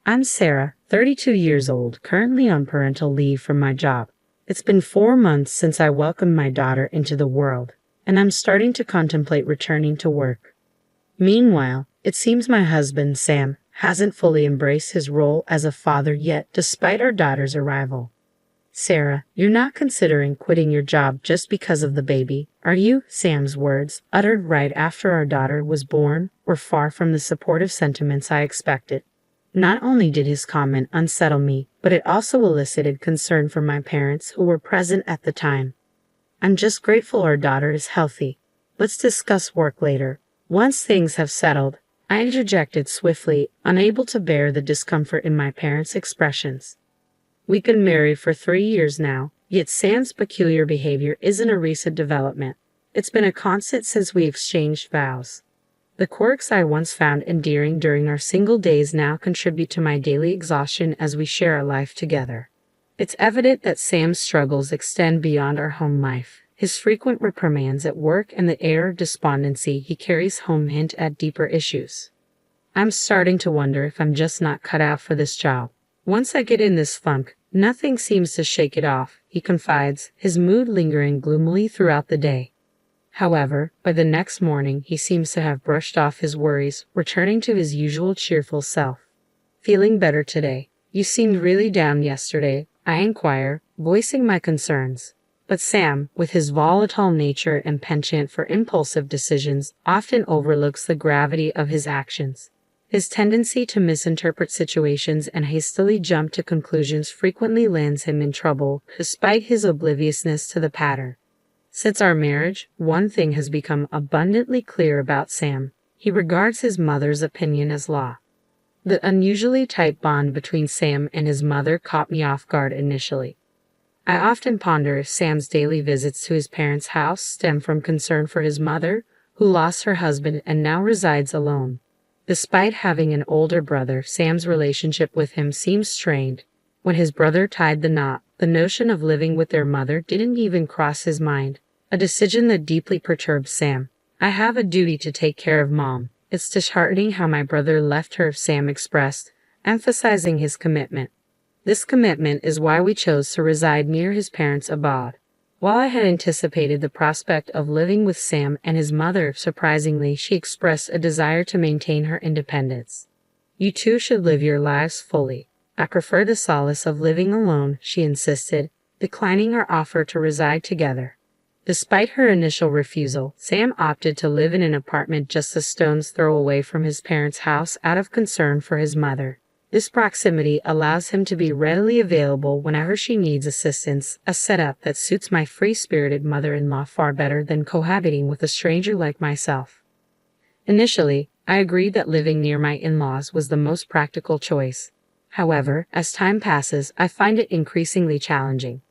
I'm Sarah, 32 years old, currently on parental leave from my job. It's been 4 months since I welcomed my daughter into the world, and I'm starting to contemplate returning to work. Meanwhile, it seems my husband, Sam, hasn't fully embraced his role as a father yet, despite our daughter's arrival. Sarah, you're not considering quitting your job just because of the baby, are you? Sam's words, uttered right after our daughter was born, were far from the supportive sentiments I expected. Not only did his comment unsettle me, but it also elicited concern from my parents who were present at the time. I'm just grateful our daughter is healthy. Let's discuss work later. Once things have settled, I interjected swiftly, unable to bear the discomfort in my parents' expressions. We've been married for 3 years now, yet Sam's peculiar behavior isn't a recent development. It's been a constant since we exchanged vows. The quirks I once found endearing during our single days now contribute to my daily exhaustion as we share our life together. It's evident that Sam's struggles extend beyond our home life. His frequent reprimands at work and the air of despondency he carries home hint at deeper issues. I'm starting to wonder if I'm just not cut out for this job. Once I get in this funk, nothing seems to shake it off, he confides, his mood lingering gloomily throughout the day. However, by the next morning he seems to have brushed off his worries, returning to his usual cheerful self. Feeling better today? You seemed really down yesterday, I inquire, voicing my concerns. But Sam, with his volatile nature and penchant for impulsive decisions, often overlooks the gravity of his actions. His tendency to misinterpret situations and hastily jump to conclusions frequently lands him in trouble, despite his obliviousness to the pattern. Since our marriage, one thing has become abundantly clear about Sam. He regards his mother's opinion as law. The unusually tight bond between Sam and his mother caught me off guard initially. I often ponder if Sam's daily visits to his parents' house stem from concern for his mother, who lost her husband and now resides alone. Despite having an older brother, Sam's relationship with him seems strained. When his brother tied the knot, the notion of living with their mother didn't even cross his mind, a decision that deeply perturbed Sam. I have a duty to take care of Mom. It's disheartening how my brother left her, Sam expressed, emphasizing his commitment. This commitment is why we chose to reside near his parents abroad. While I had anticipated the prospect of living with Sam and his mother, surprisingly, she expressed a desire to maintain her independence. You two should live your lives fully. I prefer the solace of living alone, she insisted, declining our offer to reside together. Despite her initial refusal, Sam opted to live in an apartment just a stone's throw away from his parents' house out of concern for his mother. This proximity allows him to be readily available whenever she needs assistance, a setup that suits my free-spirited mother-in-law far better than cohabiting with a stranger like myself. Initially, I agreed that living near my in-laws was the most practical choice. However, as time passes, I find it increasingly challenging.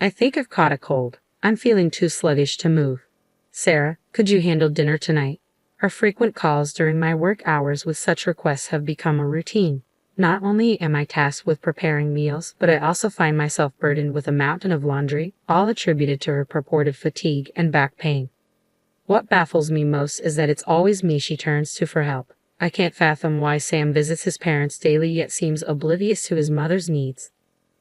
I think I've caught a cold. I'm feeling too sluggish to move. Sarah, could you handle dinner tonight? Our frequent calls during my work hours with such requests have become a routine. Not only am I tasked with preparing meals, but I also find myself burdened with a mountain of laundry, all attributed to her purported fatigue and back pain. What baffles me most is that it's always me she turns to for help. I can't fathom why Sam visits his parents daily yet seems oblivious to his mother's needs.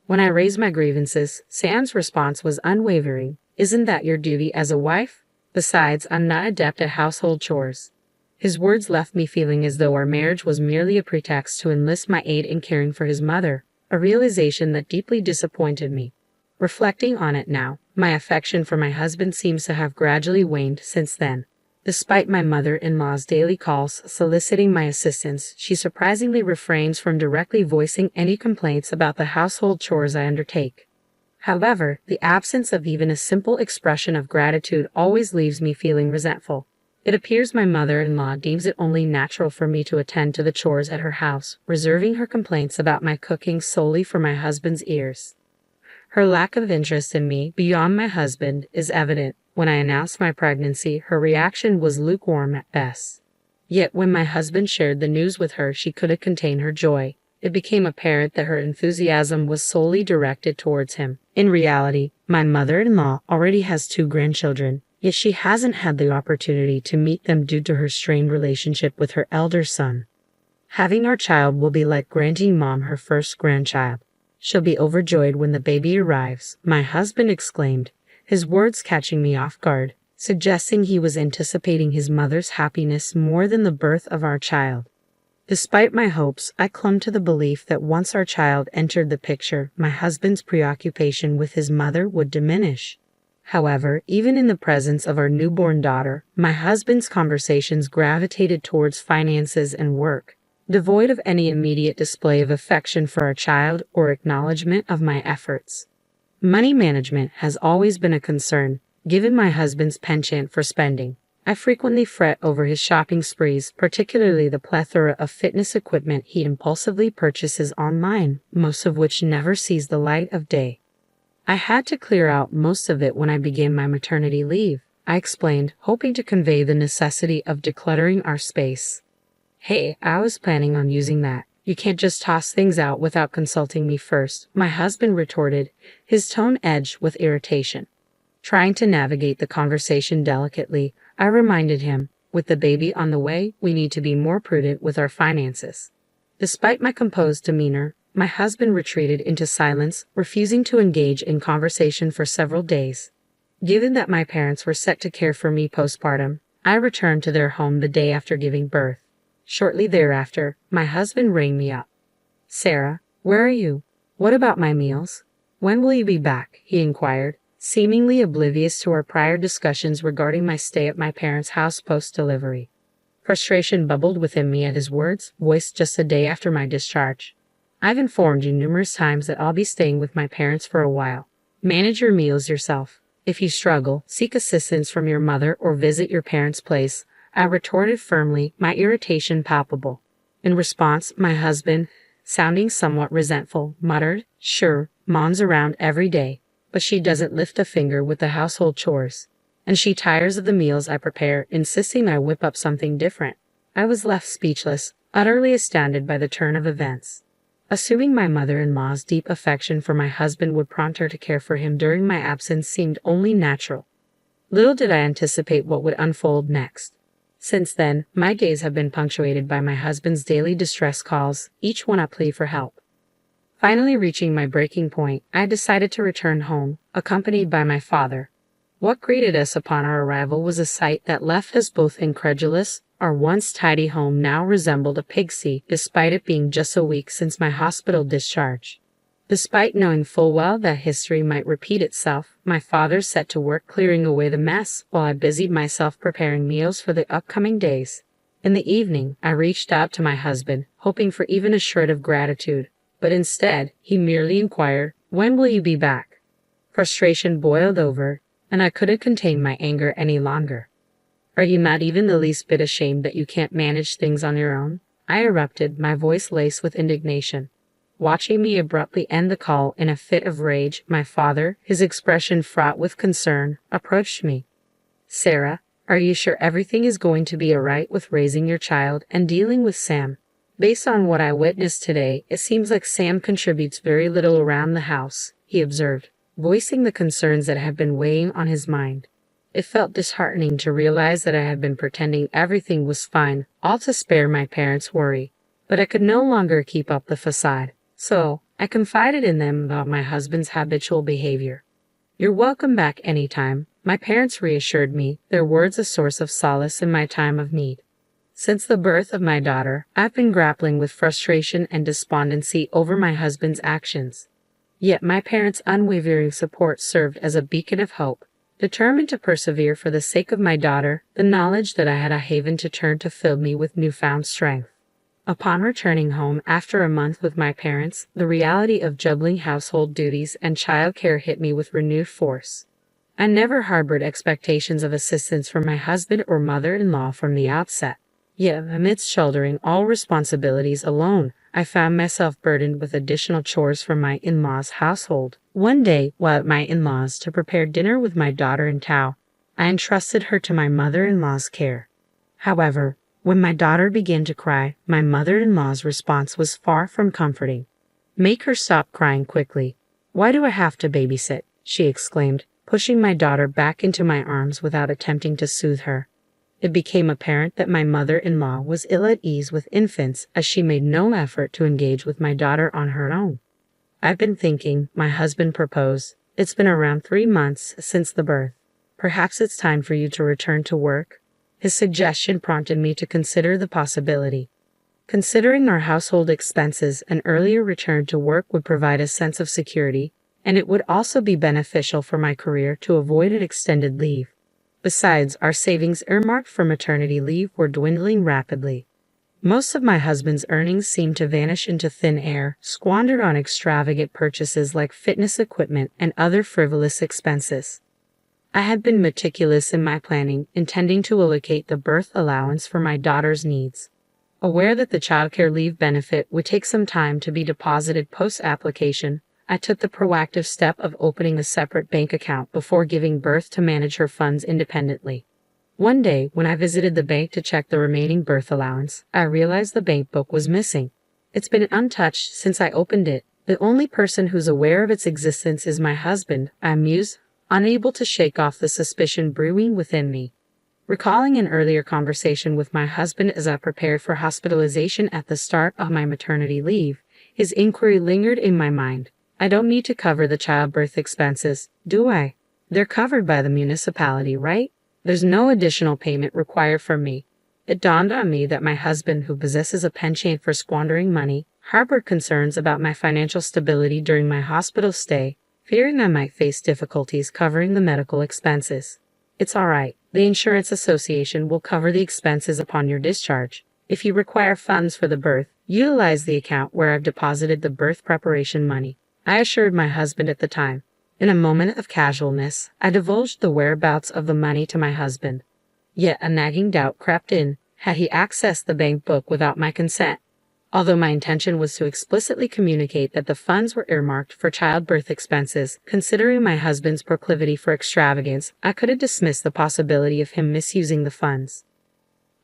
When I raised my grievances, Sam's response was unwavering. Isn't that your duty as a wife? Besides, I'm not adept at household chores. His words left me feeling as though our marriage was merely a pretext to enlist my aid in caring for his mother, a realization that deeply disappointed me. Reflecting on it now, my affection for my husband seems to have gradually waned since then. Despite my mother-in-law's daily calls soliciting my assistance, she surprisingly refrains from directly voicing any complaints about the household chores I undertake. However, the absence of even a simple expression of gratitude always leaves me feeling resentful. It appears my mother-in-law deems it only natural for me to attend to the chores at her house, reserving her complaints about my cooking solely for my husband's ears. Her lack of interest in me, beyond my husband, is evident. When I announced my pregnancy, her reaction was lukewarm at best. Yet when my husband shared the news with her, she couldn't contain her joy. It became apparent that her enthusiasm was solely directed towards him. In reality, my mother-in-law already has 2 grandchildren, yet she hasn't had the opportunity to meet them due to her strained relationship with her elder son. Having our child will be like granting Mom her first grandchild. She'll be overjoyed when the baby arrives, my husband exclaimed, his words catching me off guard, suggesting he was anticipating his mother's happiness more than the birth of our child. Despite my hopes, I clung to the belief that once our child entered the picture, my husband's preoccupation with his mother would diminish. However, even in the presence of our newborn daughter, my husband's conversations gravitated towards finances and work, devoid of any immediate display of affection for our child or acknowledgement of my efforts. Money management has always been a concern, given my husband's penchant for spending. I frequently fret over his shopping sprees, particularly the plethora of fitness equipment he impulsively purchases online, most of which never sees the light of day. I had to clear out most of it when I began my maternity leave, I explained, hoping to convey the necessity of decluttering our space. Hey, I was planning on using that. You can't just toss things out without consulting me first, my husband retorted, his tone edged with irritation. Trying to navigate the conversation delicately, I reminded him, with the baby on the way, we need to be more prudent with our finances. Despite my composed demeanor, my husband retreated into silence, refusing to engage in conversation for several days. Given that my parents were set to care for me postpartum, I returned to their home the day after giving birth. Shortly thereafter, my husband rang me up. Sarah, where are you? What about my meals? When will you be back? He inquired, seemingly oblivious to our prior discussions regarding my stay at my parents' house post-delivery. Frustration bubbled within me at his words, voiced just a day after my discharge. I've informed you numerous times that I'll be staying with my parents for a while. Manage your meals yourself. If you struggle, seek assistance from your mother or visit your parents' place, I retorted firmly, my irritation palpable. In response, my husband, sounding somewhat resentful, muttered, Sure, Mom's around every day, but she doesn't lift a finger with the household chores. And she tires of the meals I prepare, insisting I whip up something different. I was left speechless, utterly astounded by the turn of events. Assuming my mother-in-law's deep affection for my husband would prompt her to care for him during my absence seemed only natural. Little did I anticipate what would unfold next. Since then, my days have been punctuated by my husband's daily distress calls, each one a plea for help. Finally reaching my breaking point, I decided to return home, accompanied by my father. What greeted us upon our arrival was a sight that left us both incredulous. Our once tidy home now resembled a pigsty, despite it being just a week since my hospital discharge. Despite knowing full well that history might repeat itself, my father set to work clearing away the mess while I busied myself preparing meals for the upcoming days. In the evening, I reached out to my husband, hoping for even a shred of gratitude, but instead, he merely inquired, When will you be back? Frustration boiled over, and I couldn't contain my anger any longer. Are you not even the least bit ashamed that you can't manage things on your own? I erupted, my voice laced with indignation. Watching me abruptly end the call in a fit of rage, my father, his expression fraught with concern, approached me. Sarah, are you sure everything is going to be all right with raising your child and dealing with Sam? Based on what I witnessed today, it seems like Sam contributes very little around the house, he observed, voicing the concerns that had been weighing on his mind. It felt disheartening to realize that I had been pretending everything was fine, all to spare my parents' worry. But I could no longer keep up the facade. So, I confided in them about my husband's habitual behavior. You're welcome back anytime, my parents reassured me, their words a source of solace in my time of need. Since the birth of my daughter, I've been grappling with frustration and despondency over my husband's actions. Yet my parents' unwavering support served as a beacon of hope. Determined to persevere for the sake of my daughter, the knowledge that I had a haven to turn to filled me with newfound strength. Upon returning home after a month with my parents, the reality of juggling household duties and childcare hit me with renewed force. I never harbored expectations of assistance from my husband or mother-in-law from the outset. Yet, amidst shouldering all responsibilities alone, I found myself burdened with additional chores from my in-laws' household. One day, while at my in-laws to prepare dinner with my daughter in tow, I entrusted her to my mother-in-law's care. However, when my daughter began to cry, my mother-in-law's response was far from comforting. Make her stop crying quickly. Why do I have to babysit? She exclaimed, pushing my daughter back into my arms without attempting to soothe her. It became apparent that my mother-in-law was ill at ease with infants as she made no effort to engage with my daughter on her own. "I've been thinking," my husband proposed. "It's been around 3 months since the birth. Perhaps it's time for you to return to work." His suggestion prompted me to consider the possibility. Considering our household expenses, an earlier return to work would provide a sense of security, and it would also be beneficial for my career to avoid an extended leave. Besides, our savings earmarked for maternity leave were dwindling rapidly. Most of my husband's earnings seemed to vanish into thin air, squandered on extravagant purchases like fitness equipment and other frivolous expenses. I had been meticulous in my planning, intending to allocate the birth allowance for my daughter's needs. Aware that the childcare leave benefit would take some time to be deposited post-application, I took the proactive step of opening a separate bank account before giving birth to manage her funds independently. One day, when I visited the bank to check the remaining birth allowance, I realized the bank book was missing. It's been untouched since I opened it. The only person who's aware of its existence is my husband, I mused, unable to shake off the suspicion brewing within me. Recalling an earlier conversation with my husband as I prepared for hospitalization at the start of my maternity leave, his inquiry lingered in my mind. "I don't need to cover the childbirth expenses, do I? They're covered by the municipality, right? There's no additional payment required from me." It dawned on me that my husband, who possesses a penchant for squandering money, harbored concerns about my financial stability during my hospital stay, fearing I might face difficulties covering the medical expenses. "It's all right. The Insurance Association will cover the expenses upon your discharge. If you require funds for the birth, utilize the account where I've deposited the birth preparation money," I assured my husband at the time. In a moment of casualness, I divulged the whereabouts of the money to my husband. Yet a nagging doubt crept in. Had he accessed the bank book without my consent? Although my intention was to explicitly communicate that the funds were earmarked for childbirth expenses, considering my husband's proclivity for extravagance, I couldn't dismiss the possibility of him misusing the funds.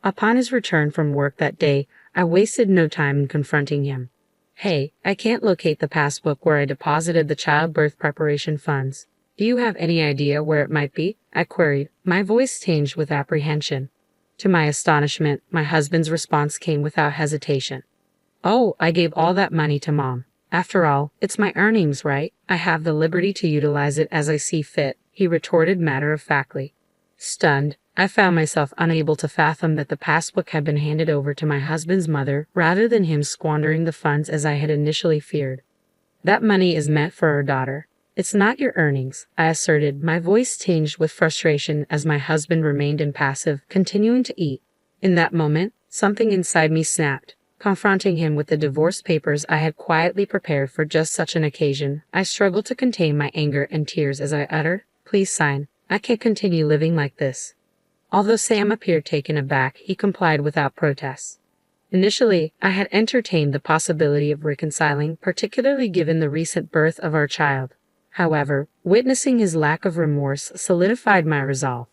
Upon his return from work that day, I wasted no time in confronting him. "Hey, I can't locate the passbook where I deposited the childbirth preparation funds. Do you have any idea where it might be?" I queried, my voice tinged with apprehension. To my astonishment, my husband's response came without hesitation. "Oh, I gave all that money to Mom. After all, it's my earnings, right? I have the liberty to utilize it as I see fit," he retorted matter-of-factly. Stunned, I found myself unable to fathom that the passbook had been handed over to my husband's mother rather than him squandering the funds as I had initially feared. "That money is meant for our daughter. It's not your earnings," I asserted, my voice tinged with frustration as my husband remained impassive, continuing to eat. In that moment, something inside me snapped. Confronting him with the divorce papers I had quietly prepared for just such an occasion, I struggled to contain my anger and tears as I uttered, "Please sign. I can't continue living like this." Although Sam appeared taken aback, he complied without protest. Initially, I had entertained the possibility of reconciling, particularly given the recent birth of our child. However, witnessing his lack of remorse solidified my resolve.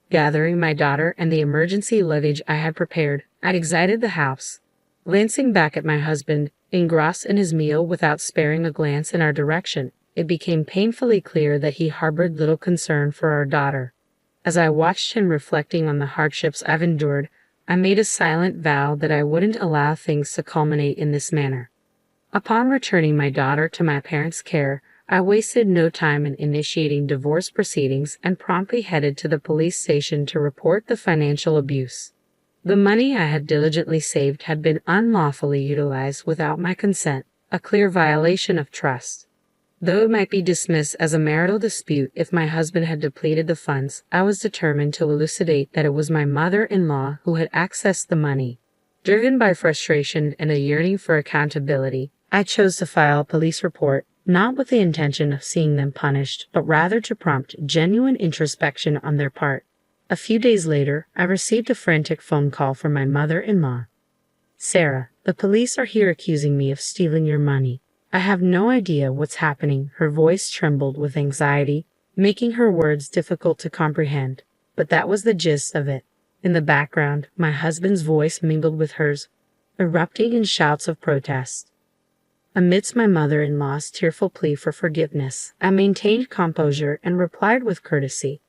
Gathering my daughter and the emergency luggage I had prepared, I exited the house. Glancing back at my husband, engrossed in his meal without sparing a glance in our direction, it became painfully clear that he harbored little concern for our daughter. As I watched him reflecting on the hardships I've endured, I made a silent vow that I wouldn't allow things to culminate in this manner. Upon returning my daughter to my parents' care, I wasted no time in initiating divorce proceedings and promptly headed to the police station to report the financial abuse. The money I had diligently saved had been unlawfully utilized without my consent, a clear violation of trust. Though it might be dismissed as a marital dispute if my husband had depleted the funds, I was determined to elucidate that it was my mother-in-law who had accessed the money. Driven by frustration and a yearning for accountability, I chose to file a police report, not with the intention of seeing them punished, but rather to prompt genuine introspection on their part. A few days later, I received a frantic phone call from my mother-in-law. "Sarah, the police are here accusing me of stealing your money. I have no idea what's happening." Her voice trembled with anxiety, making her words difficult to comprehend. But that was the gist of it. In the background, my husband's voice mingled with hers, erupting in shouts of protest. Amidst my mother-in-law's tearful plea for forgiveness, I maintained composure and replied with courtesy,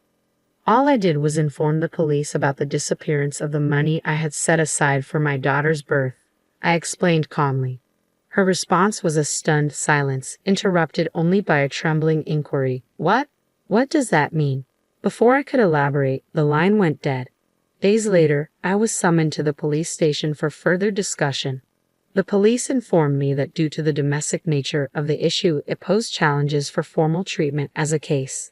All I did was inform the police about the disappearance of the money I had set aside for my daughter's birth. I explained calmly. Her response was a stunned silence, interrupted only by a trembling inquiry. What? What does that mean? Before I could elaborate, the line went dead. Days later, I was summoned to the police station for further discussion. The police informed me that due to the domestic nature of the issue, it posed challenges for formal treatment as a case.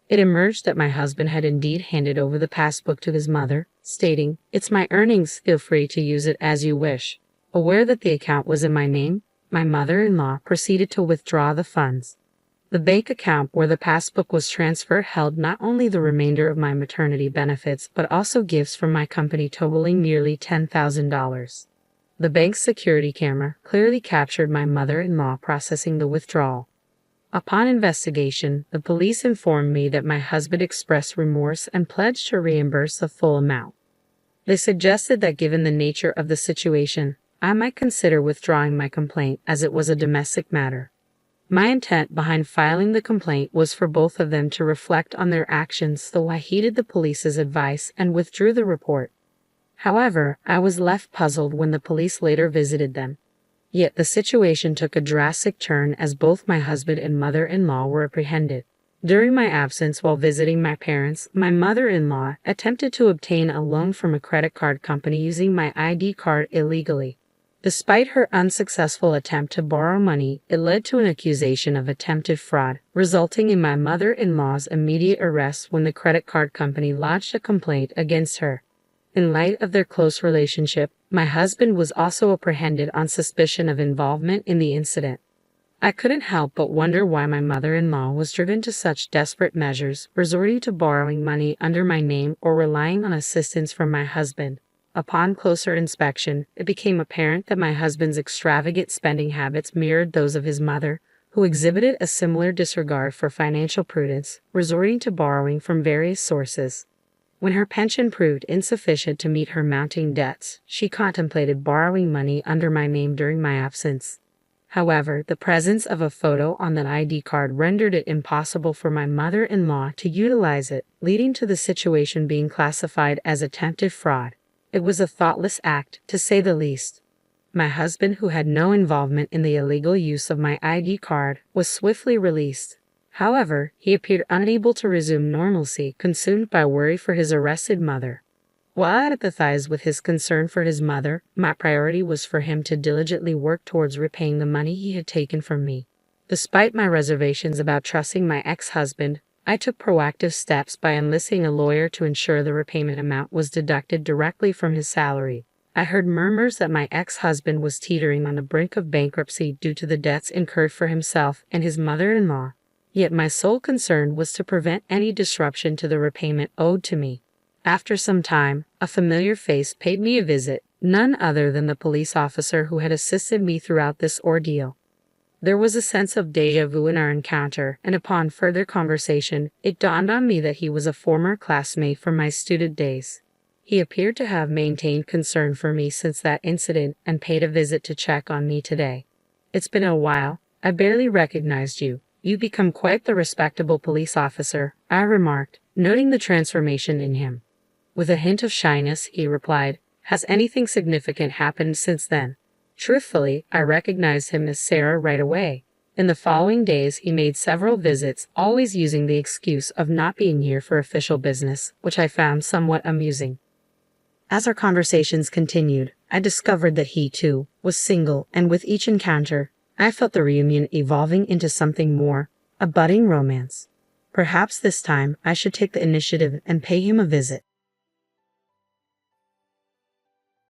It emerged that my husband had indeed handed over the passbook to his mother, stating, "It's my earnings, feel free to use it as you wish." Aware that the account was in my name, my mother-in-law proceeded to withdraw the funds. The bank account where the passbook was transferred held not only the remainder of my maternity benefits but also gifts from my company totaling nearly $10,000. The bank's security camera clearly captured my mother-in-law processing the withdrawal. Upon investigation, the police informed me that my husband expressed remorse and pledged to reimburse the full amount. They suggested that given the nature of the situation, I might consider withdrawing my complaint as it was a domestic matter. My intent behind filing the complaint was for both of them to reflect on their actions, though I heeded the police's advice and withdrew the report. However, I was left puzzled when the police later visited them. Yet the situation took a drastic turn as both my husband and mother-in-law were apprehended. During my absence while visiting my parents, my mother-in-law attempted to obtain a loan from a credit card company using my ID card illegally. Despite her unsuccessful attempt to borrow money, it led to an accusation of attempted fraud, resulting in my mother-in-law's immediate arrest when the credit card company lodged a complaint against her. In light of their close relationship, my husband was also apprehended on suspicion of involvement in the incident. I couldn't help but wonder why my mother-in-law was driven to such desperate measures, resorting to borrowing money under my name or relying on assistance from my husband. Upon closer inspection, it became apparent that my husband's extravagant spending habits mirrored those of his mother, who exhibited a similar disregard for financial prudence, resorting to borrowing from various sources. When her pension proved insufficient to meet her mounting debts, she contemplated borrowing money under my name during my absence. However, the presence of a photo on the ID card rendered it impossible for my mother-in-law to utilize it, leading to the situation being classified as attempted fraud. It was a thoughtless act, to say the least. My husband, who had no involvement in the illegal use of my ID card, was swiftly released. However, he appeared unable to resume normalcy, consumed by worry for his arrested mother. While I empathized with his concern for his mother, my priority was for him to diligently work towards repaying the money he had taken from me. Despite my reservations about trusting my ex-husband, I took proactive steps by enlisting a lawyer to ensure the repayment amount was deducted directly from his salary. I heard murmurs that my ex-husband was teetering on the brink of bankruptcy due to the debts incurred for himself and his mother-in-law. Yet my sole concern was to prevent any disruption to the repayment owed to me. After some time, a familiar face paid me a visit, none other than the police officer who had assisted me throughout this ordeal. There was a sense of déjà vu in our encounter, and upon further conversation, it dawned on me that he was a former classmate from my student days. He appeared to have maintained concern for me since that incident and paid a visit to check on me today. "It's been a while. I barely recognized you. You've become quite the respectable police officer," I remarked, noting the transformation in him. With a hint of shyness, he replied, "Has anything significant happened since then?" Truthfully, I recognized him as Sarah right away. In the following days, he made several visits, always using the excuse of not being here for official business, which I found somewhat amusing. As our conversations continued, I discovered that he, too, was single, and with each encounter, I felt the reunion evolving into something more, a budding romance. Perhaps this time I should take the initiative and pay him a visit.